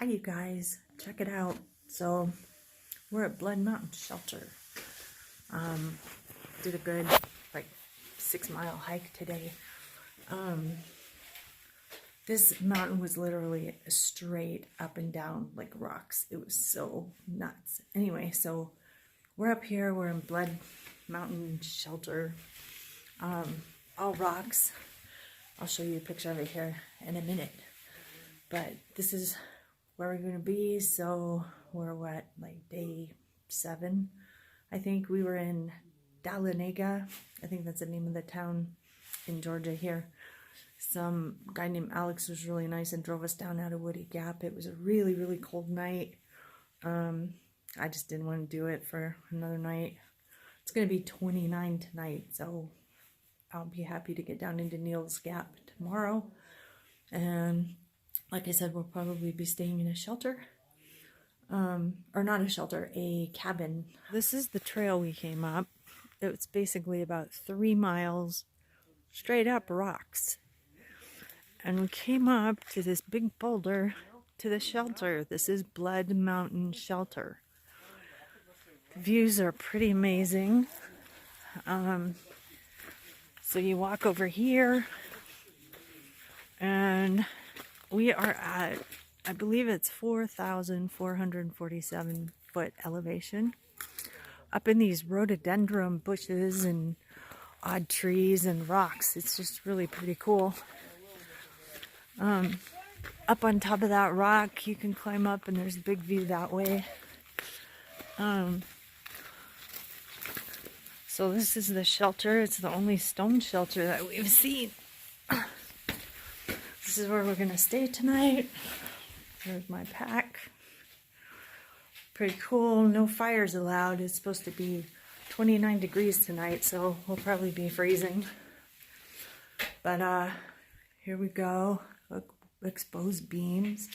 Hi you guys, check it out. So we're at Blood Mountain Shelter. Did a good 6-mile hike today. This mountain was literally straight up and down like rocks. It was so nuts. Anyway, so we're up here, we're in Blood Mountain Shelter. All rocks. I'll show you a picture of it here in a minute. But this is where we're going to be. So we're what, like day 7? I think we were in Dahlonega. I think that's the name of the town in Georgia here. Some guy named Alex was really nice and drove us down out of Woody Gap. It was a really, really cold night. I just didn't want to do it for another night. It's going to be 29 tonight, so I'll be happy to get down into Neil's Gap tomorrow. And like I said, we'll probably be staying in a shelter. Or not a shelter, a cabin. This is the trail we came up. It's basically about 3 miles straight up rocks. And we came up to this big boulder to the shelter. This is Blood Mountain Shelter. The views are pretty amazing. So you walk over here, and we are at, I believe it's 4,447 foot elevation, up in these rhododendron bushes and odd trees and rocks. It's just really pretty cool. Up on top of that rock, you can climb up, and there's a big view that way. So this is the shelter. It's the only stone shelter that we've seen. This is where we're gonna stay tonight. There's my pack. Pretty cool. No fires allowed. It's supposed to be 29 degrees tonight, so we'll probably be freezing. But here we go. Look, exposed beams.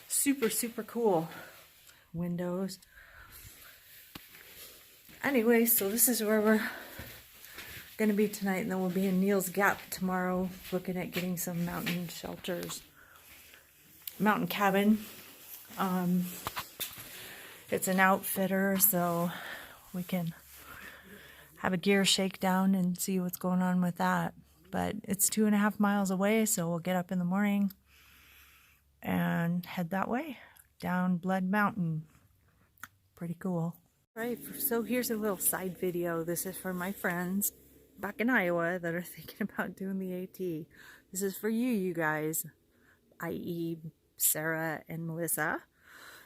Super, super cool. Windows. Anyway, so this is where we're gonna be tonight, and then we'll be in Neil's Gap tomorrow, looking at getting some mountain shelters, mountain cabin. It's an outfitter, so we can have a gear shakedown and see what's going on with that. But it's 2.5 miles away, so we'll get up in the morning and head that way down Blood Mountain. Pretty cool. Right, so here's a little side video. This is for my friends back in Iowa that are thinking about doing the AT. This is for you guys, i.e. Sarah and Melissa.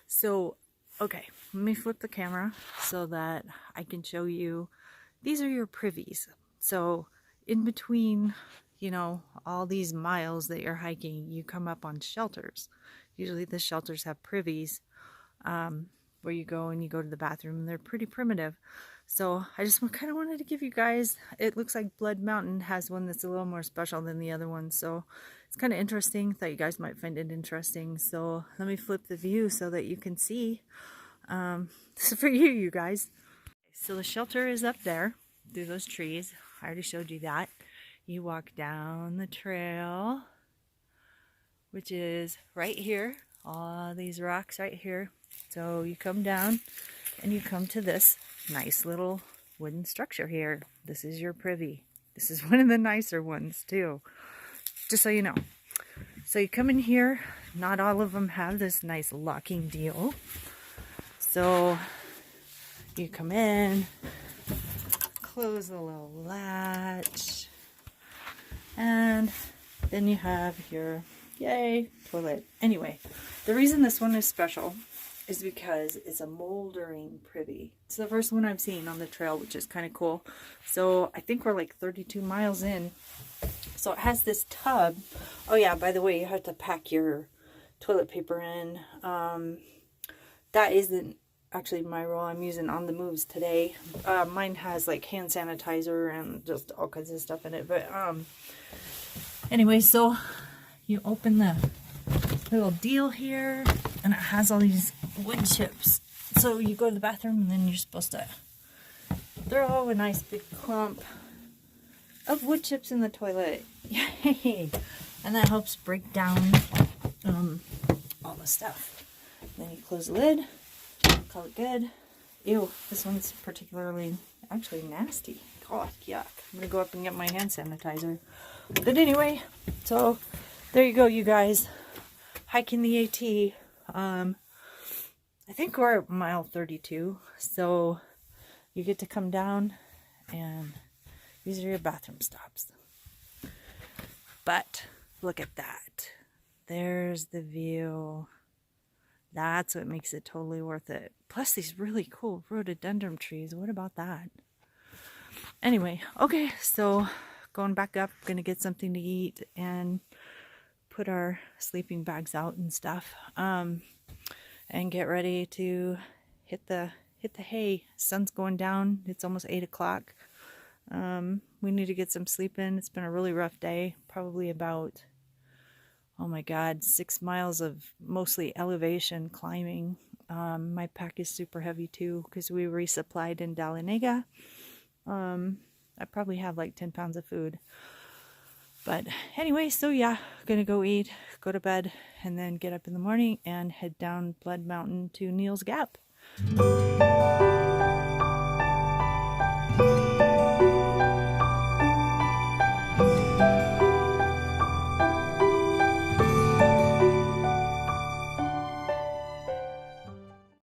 So, okay, let me flip the camera so that I can show you. These are your privies. So, in between, you know, all these miles that you're hiking, you come up on shelters. Usually the shelters have privies, where you go and you go to the bathroom, and they're pretty primitive. So I just kind of wanted to give you guys, it looks like Blood Mountain has one that's a little more special than the other one. So it's kind of interesting. Thought you guys might find it interesting. So let me flip the view so that you can see. This is for you guys. So the shelter is up there through those trees. I already showed you that. You walk down the trail, which is right here. All these rocks right here. So you come down and you come to this nice little wooden structure here. This is your privy. This is one of the nicer ones too, just so you know. So you come in here. Not all of them have this nice locking deal. So you come in, close the little latch, and then you have your, yay, toilet. Anyway, the reason this one is special is because it's a moldering privy. It's the first one I've seen on the trail, which is kind of cool. So I think we're like 32 miles in. So it has this tub. Oh yeah, by the way, you have to pack your toilet paper in. That isn't actually my roll. I'm using On the Moves today. Mine has like hand sanitizer and just all kinds of stuff in it. But anyway, so you open the little deal here, and it has all these wood chips. So you go to the bathroom, and then you're supposed to throw a nice big clump of wood chips in the toilet. Yay! And that helps break down all the stuff. Then you close the lid, call it good. Ew, this one's particularly actually nasty. God, yuck. I'm gonna go up and get my hand sanitizer. But anyway, so there you go, you guys. Hiking the AT. I think we're at mile 32, so you get to come down and these are your bathroom stops. But look at that. There's the view. That's what makes it totally worth it. Plus these really cool rhododendron trees. What about that? Anyway, okay, so going back up, gonna get something to eat and put our sleeping bags out and stuff. And get ready to hit the hay. Sun's going down. It's almost 8 o'clock. We need to get some sleep in. It's been a really rough day. Probably about, oh my God, 6 miles of mostly elevation climbing. My pack is super heavy too because we resupplied in Dalinega. I probably have like 10 pounds of food. But anyway, so yeah, gonna go eat, go to bed, and then get up in the morning and head down Blood Mountain to Neil's Gap.